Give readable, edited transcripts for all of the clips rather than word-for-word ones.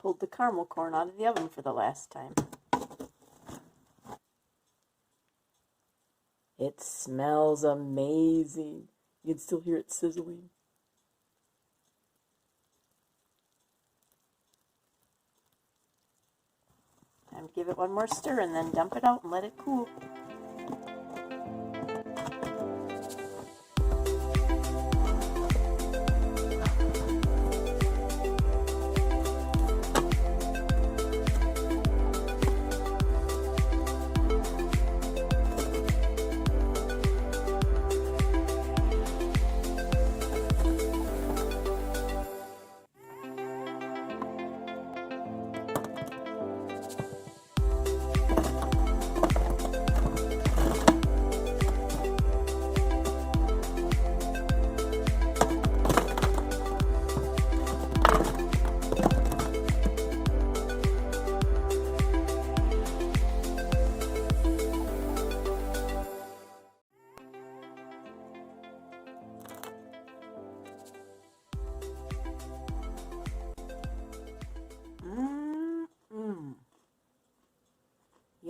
Pulled the caramel corn out of the oven for the last time. It smells amazing. You can still hear it sizzling. Time to give it one more stir and then dump it out and let it cool.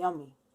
Yummy.